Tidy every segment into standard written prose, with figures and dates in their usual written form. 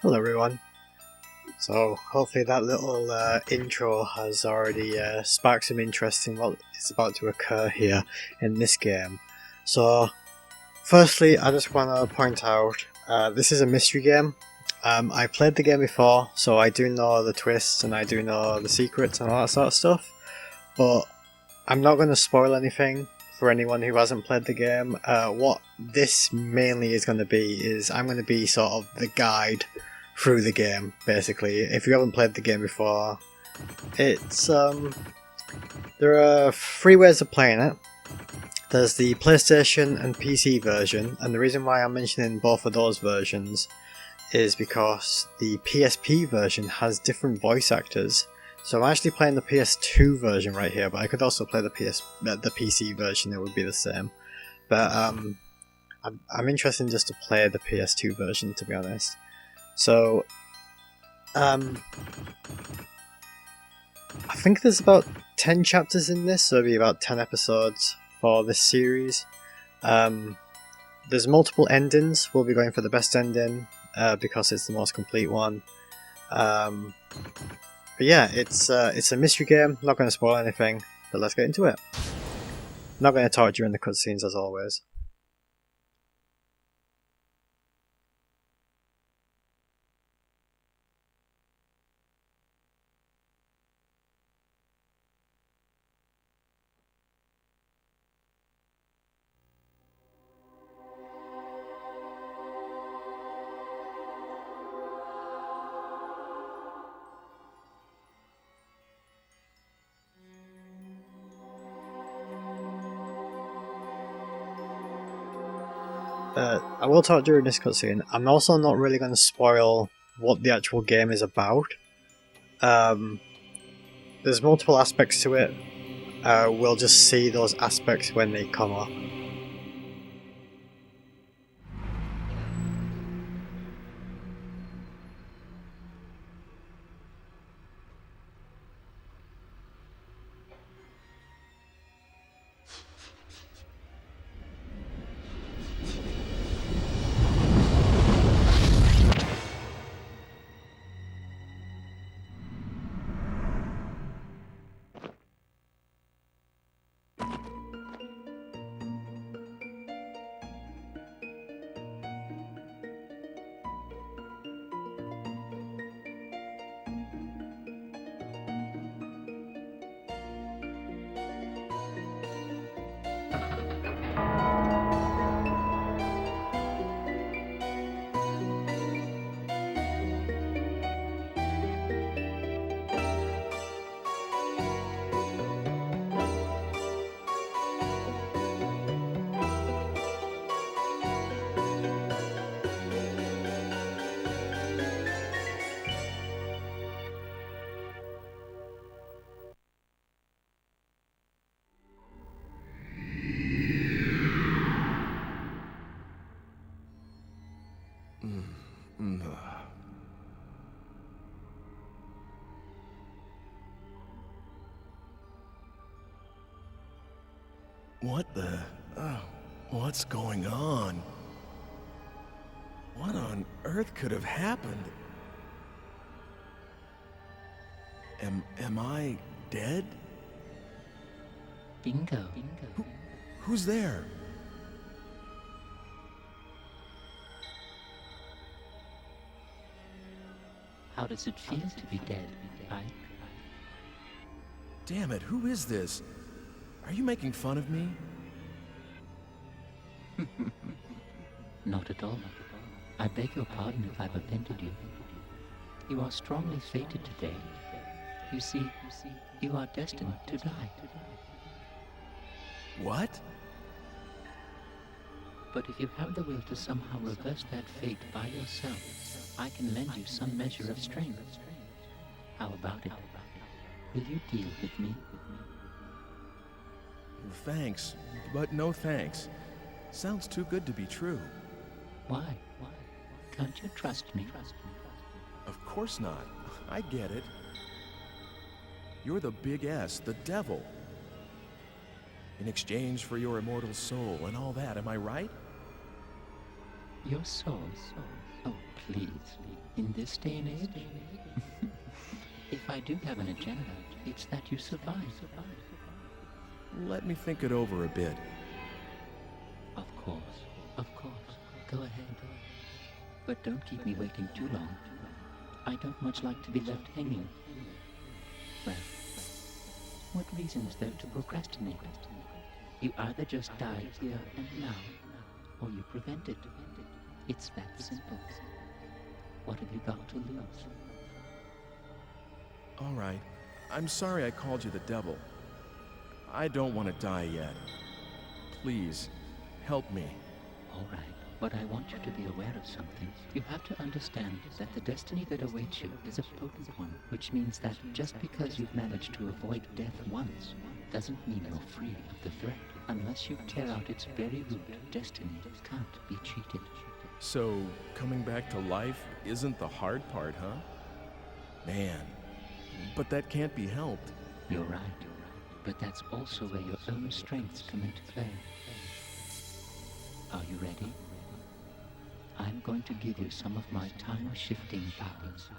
Hello everyone. So hopefully that little intro has already sparked some interest in what is about to occur here in this game. So firstly, I just want to point out this is a mystery game. I played the game before, so I do know the twists and I do know the secrets and all that sort of stuff, but I'm not going to spoil anything for anyone who hasn't played the game. What this mainly is going to be is I'm going to be sort of the guide through the game, basically. If you haven't played the game before, it's there are three ways of playing it. There's the PlayStation and PC version, and the reason why I'm mentioning both of those versions is because the PSP version has different voice actors. So I'm actually playing the PS2 version right here, but I could also play the PC version. It would be the same. But I'm interested in just to play the PS2 version, to be honest. So, I think there's about 10 chapters in this, so it'll be about 10 episodes for this series. There's multiple endings. We'll be going for the best ending, because it's the most complete one. But yeah, it's a mystery game. Not going to spoil anything, but let's get into it. Not going to talk during the cutscenes as always. I will talk during this cutscene. I'm also not really going to spoil what the actual game is about. There's multiple aspects to it. We'll just see those aspects when they come up. What the... what's going on? What on earth could have happened? Am I dead? Bingo. Who's there? How does it feel to be dead, right? Damn it, who is this? Are you making fun of me? Not at all. I beg your pardon if I've offended you. You are strongly fated today. You see, you are destined to die. What? But if you have the will to somehow reverse that fate by yourself, I can lend you some measure of strength. How about it? Will you deal with me? Thanks, but no thanks. Sounds too good to be true. Why? Can't you trust me? Of course not. I get it. You're the big S, the devil. In exchange for your immortal soul and all that, am I right? Your soul? Oh, please. In this day and age? If I do have an agenda, it's that you survive. Let me think it over a bit. Of course. Go ahead. But don't keep me waiting too long. I don't much like to be left hanging. Well, what reason is there to procrastinate? You either just die here and now, or you prevent it. It's that simple. What have you got to lose? All right. I'm sorry I called you the devil. I don't want to die yet. Please, help me. All right. But I want you to be aware of something. You have to understand that the destiny that awaits you is a potent one, which means that just because you've managed to avoid death once, doesn't mean you're free of the threat. Unless you tear out its very root, destiny can't be cheated. So, coming back to life isn't the hard part, huh? Man, but that can't be helped. You're right. But that's also where your own strengths come into play. Are you ready? I'm going to give you some of my time-shifting powers.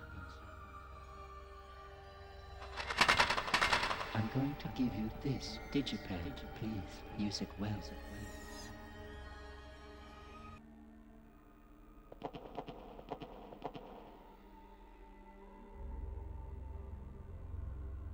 I'm going to give you this digipad. Please, use it well.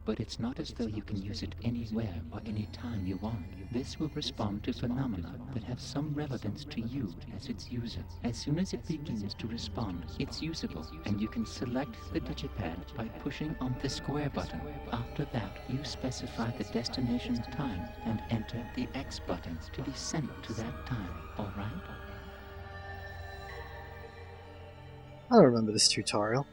But it's not as though you can use it anywhere or any time you want. This will respond to phenomena that have some relevance to you as its user. As soon as it begins to respond, it's usable, and you can select the digipad by pushing on the square button. After that, you specify the destination time and enter the X button to be sent to that time, alright? I don't remember this tutorial.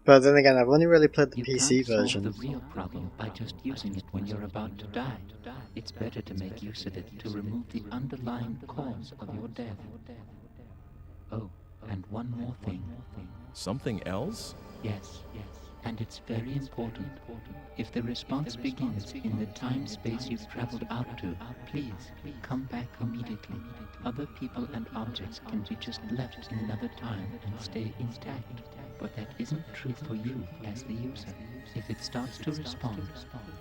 But then again, I've only really played the PC version. You can't solve the real problem by just using it when you're about to die. It's better to make use of it to remove the underlying cause of your death. Oh, and one more thing. Something else? Yes. And it's very important. If the response begins in the time-space you've traveled out to, please come back immediately. Other people and objects can be just left in another time and stay intact. But that isn't true for you as the user. If it starts to respond,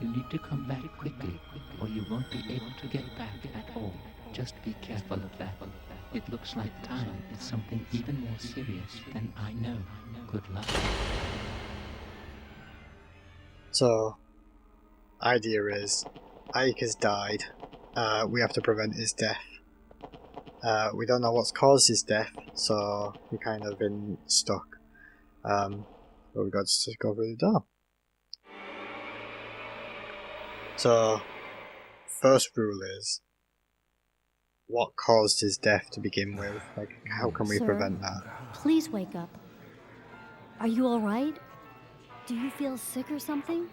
you need to come back quickly, or you won't be able to get back at all. Just be careful of that. It looks like time is something even more serious than I know. Good luck. So, idea is, Ike has died. We have to prevent his death. We don't know what's caused his death, so we're kind of stuck. But we've got to go through the door. So, first rule is, what caused his death to begin with? Like, how can we Sir, prevent that? Please wake up. Are you all right? Do you feel sick or something?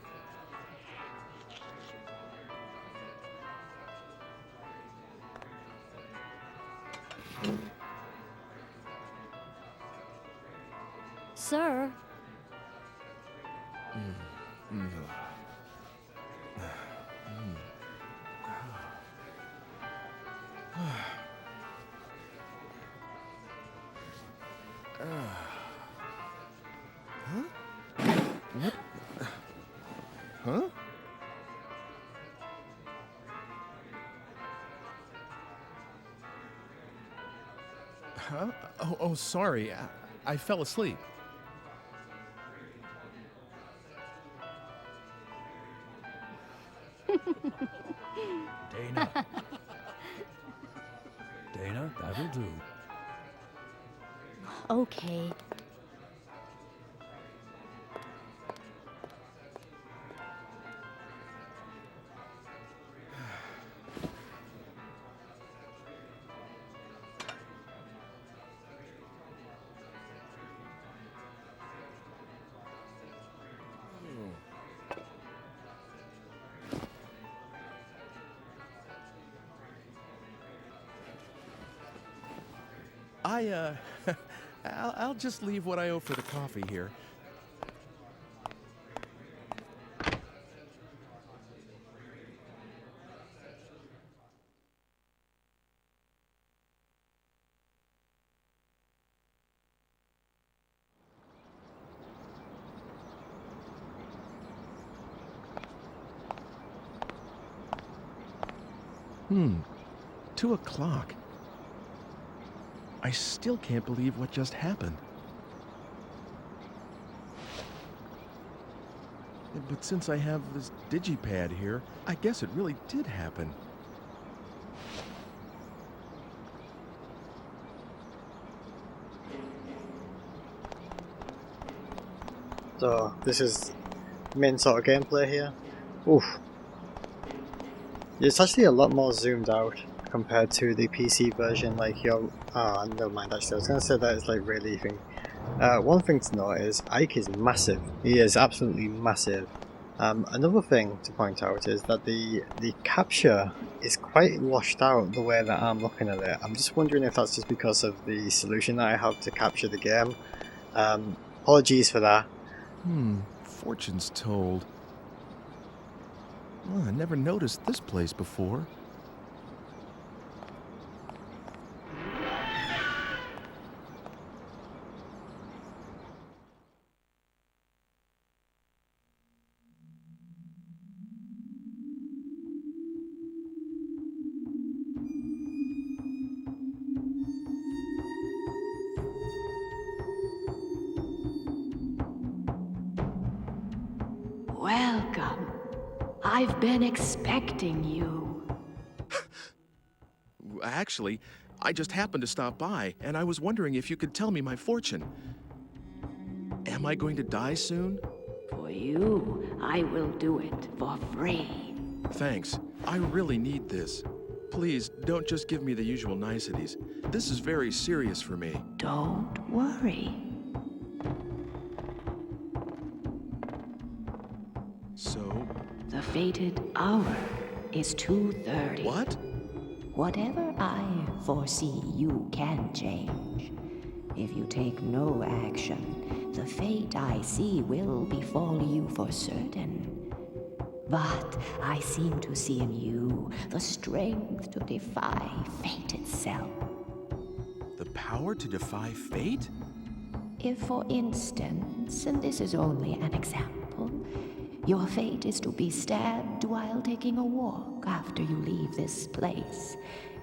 Sir? What? Huh? Huh? Oh, sorry. I fell asleep. Dana. Dana, that'll do. Okay. I, I'll just leave what I owe for the coffee here. Hmm, 2 o'clock. I still can't believe what just happened. But since I have this digipad here, I guess it really did happen. So this is main sort of gameplay here. Oof. It's actually a lot more zoomed out compared to the PC version. Like never mind. Actually, I was gonna say that it's like relieving. One thing to note is Ike is massive. He is absolutely massive. Another thing to point out is that the capture is quite washed out the way that I'm looking at it. I'm just wondering if that's just because of the solution that I have to capture the game. Apologies for that. Fortune's told. Well, I never noticed this place before. Welcome. I've been expecting you. Actually, I just happened to stop by, and I was wondering if you could tell me my fortune. Am I going to die soon? For you, I will do it for free. Thanks. I really need this. Please, don't just give me the usual niceties. This is very serious for me. Don't worry. So, The fated hour is 2:30. what? Whatever I foresee, you can change. If you take no action, the fate I see will befall you for certain. But I seem to see in you the strength to defy fate itself. The power to defy fate? If, for instance, and this is only an example, your fate is to be stabbed while taking a walk after you leave this place,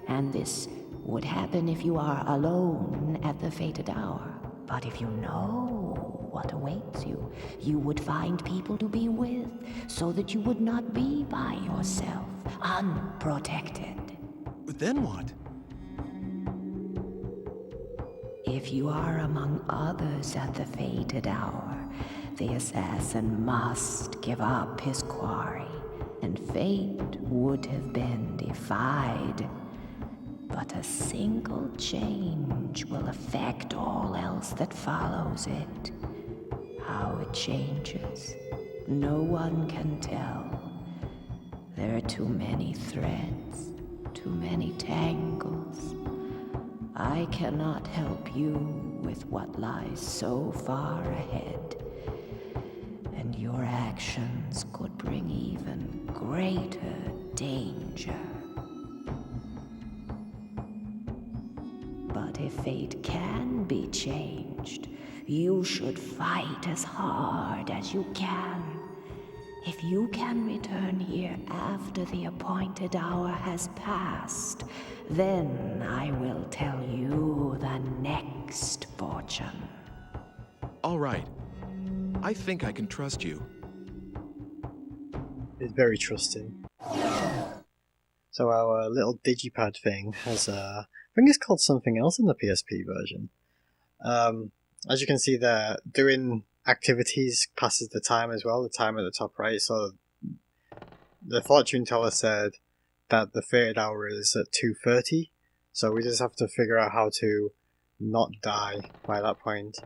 and this would happen if you are alone at the fated hour. But if you know what awaits you, you would find people to be with, so that you would not be by yourself, unprotected. Then what? If you are among others at the fated hour, the assassin must give up his quarry, and fate would have been defied. But a single change will affect all else that follows it. How it changes, no one can tell. There are too many threads, too many tangles. I cannot help you with what lies so far ahead, and your actions could bring even greater danger. But if fate can be changed, you should fight as hard as you can. If you can return here after the appointed hour has passed, then I will tell you the next fortune. All right. I think I can trust you. It's very trusting. So our little digipad thing has I think it's called something else in the PSP version. As you can see there, doing activities passes the time as well, the time at the top right. So the fortune teller said that the fated hour is at 2:30, so we just have to figure out how to not die by that point.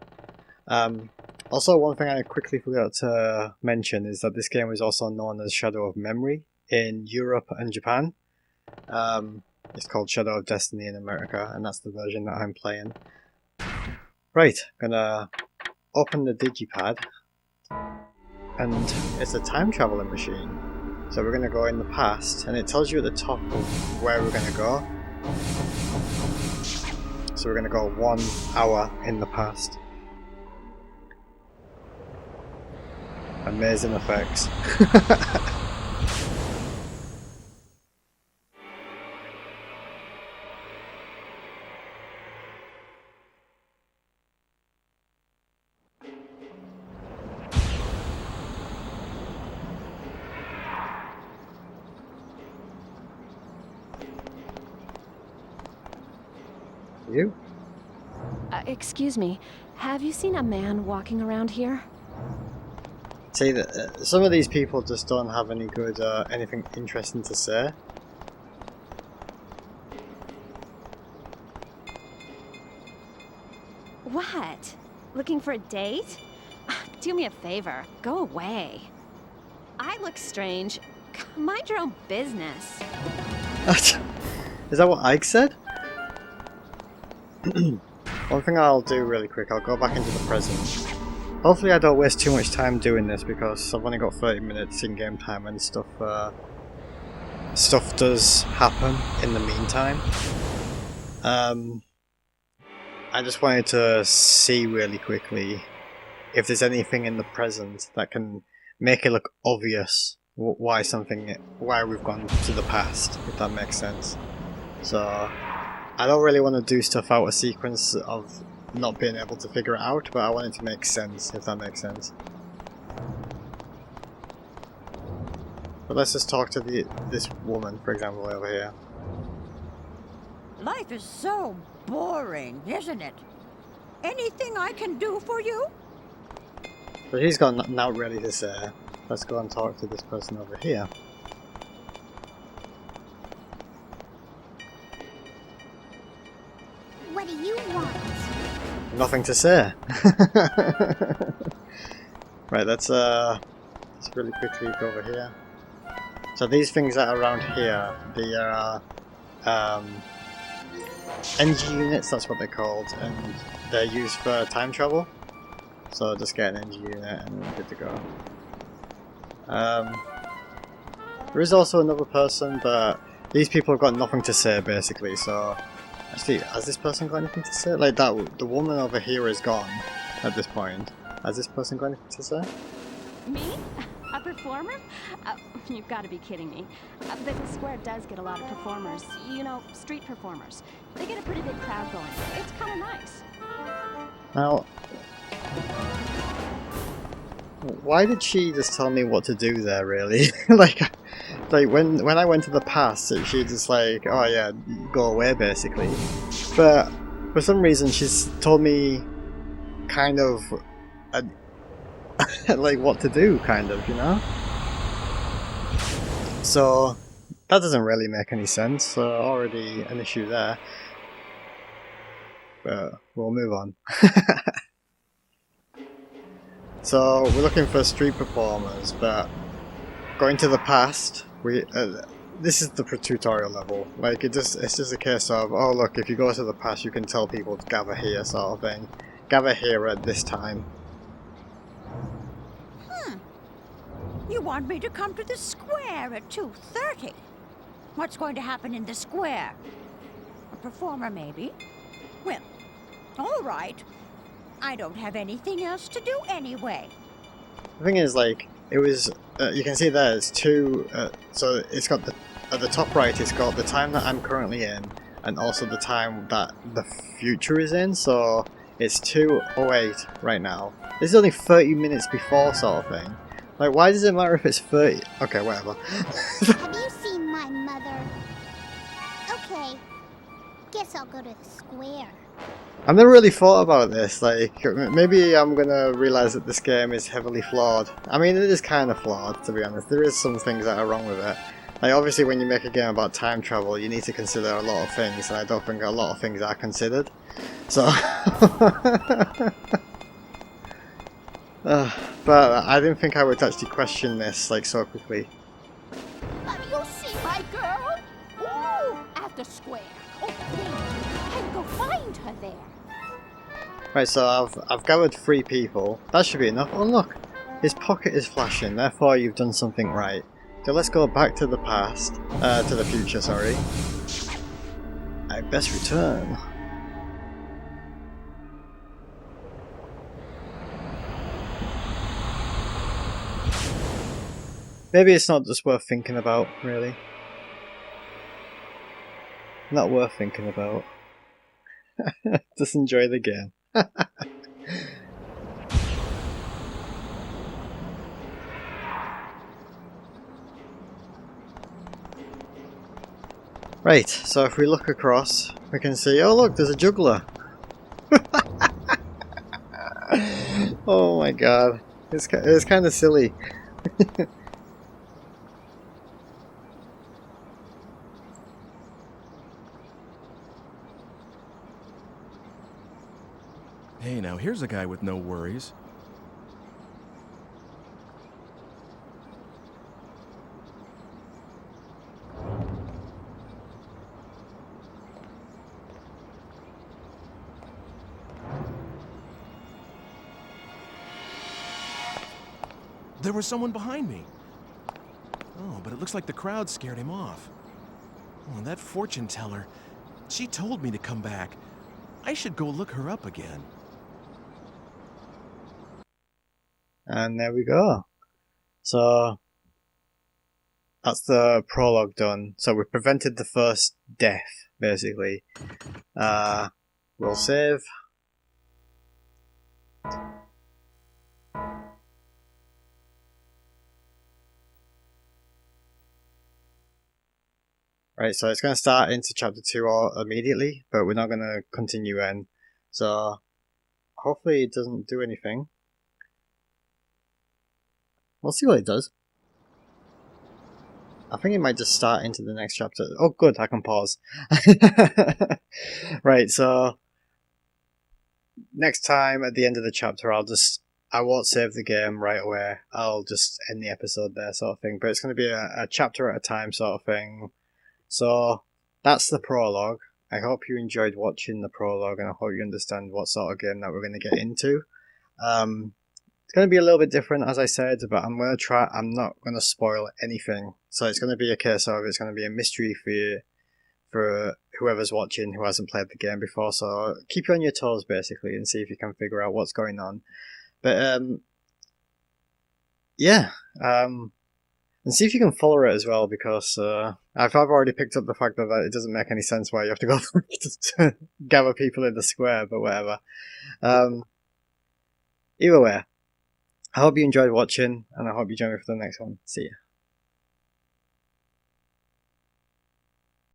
Also, one thing I quickly forgot to mention is that this game is also known as Shadow of Memory in Europe and Japan. It's called Shadow of Destiny in America, and that's the version that I'm playing. Right, gonna open the digipad, and it's a time traveling machine. So we're gonna go in the past, and it tells you at the top of where we're gonna go. So we're gonna go 1 hour in the past. Amazing effects. You? Excuse me, have you seen a man walking around here? See that some of these people just don't have any good, anything interesting to say. What? Looking for a date? Do me a favor, go away. I look strange. Mind your own business. Is that what Ike said? One thing I'll do really quick, I'll go back into the present. Hopefully I don't waste too much time doing this because I've only got 30 minutes in game time and stuff does happen in the meantime. I just wanted to see really quickly if there's anything in the present that can make it look obvious why we've gone to the past, if that makes sense. So I don't really want to do stuff out of sequence of not being able to figure it out, but I want it to make sense, if that makes sense. But let's just talk to this woman, for example, over here. Life is so boring, isn't it? Anything I can do for you? But he's got nothing out really to say. Let's go and talk to this person over here. What do you want? Nothing to say. Right, let's really quickly go over here. So these things that are around here, they are energy units, that's what they're called, and they're used for time travel. So just get an energy unit and we're good to go. There is also another person, but these people have got nothing to say basically, so... Actually, has this person got anything to say? Like that, the woman over here is gone at this point. Has this person got anything to say? Me? A performer? You've got to be kidding me. But the square does get a lot of performers. You know, street performers. They get a pretty big crowd going. It's kind of nice. Now, why did she just tell me what to do there, really? like when I went to the past, she just like, oh yeah, go away, basically. But for some reason, she's told me kind of like what to do, kind of, you know? So that doesn't really make any sense, so already an issue there. But we'll move on. So we're looking for street performers, but going to the past, this is the tutorial level. Like it's just a case of, oh look, if you go to the past, you can tell people to gather here, sort of thing. Gather here at this time. You want me to come to the square at 2:30? What's going to happen in the square? A performer, maybe? Well, all right. I don't have anything else to do anyway. The thing is, like, it was, you can see there, it's two, so it's got at the top right, it's got the time that I'm currently in, and also the time that the future is in, so it's 2:08 right now. This is only 30 minutes before, sort of thing. Like, why does it matter if it's 30? Okay, whatever. Have you seen my mother? Okay. Guess I'll go to the square. I've never really thought about this, like, maybe I'm gonna realise that this game is heavily flawed. I mean, it is kind of flawed, to be honest. There is some things that are wrong with it. Like, obviously when you make a game about time travel, you need to consider a lot of things, and I don't think a lot of things are considered. So... but I didn't think I would actually question this, like, so quickly. Have you seen my girl? Ooh, after Oh, please. I'd go find her there. Right, so I've gathered 3 people. That should be enough. Oh look, his pocket is flashing. Therefore, you've done something right. So let's go back to the past, to the future. Sorry. I best return. Maybe it's not just worth thinking about, really. Not worth thinking about. Just enjoy the game. Right, so if we look across, we can see, oh look, there's a juggler. Oh my god, it's kind of silly. Hey, now here's a guy with no worries. There was someone behind me. Oh, but it looks like the crowd scared him off. Oh, and that fortune teller, she told me to come back. I should go look her up again. And there we go. So that's the prologue done. So we prevented the first death, basically. We'll save. Right, so it's going to start into chapter 2 immediately, but we're not going to continue in. So hopefully it doesn't do anything. We'll see what it does. I think it might just start into the next chapter. Oh good, I can pause. Right, so next time at the end of the chapter I won't save the game right away. I'll just end the episode there, sort of thing. But it's going to be a chapter at a time sort of thing. So that's the prologue. I hope you enjoyed watching the prologue, and I hope you understand what sort of game that we're going to get into. It's going to be a little bit different, as I said, but I'm not going to spoil anything. So it's going to be a case of it's going to be a mystery for whoever's watching who hasn't played the game before. So keep you on your toes, basically, and see if you can figure out what's going on. But yeah, and see if you can follow it as well, because I've already picked up the fact that it doesn't make any sense why you have to go to gather people in the square, but whatever. Either way, I hope you enjoyed watching, and I hope you join me for the next one. See ya.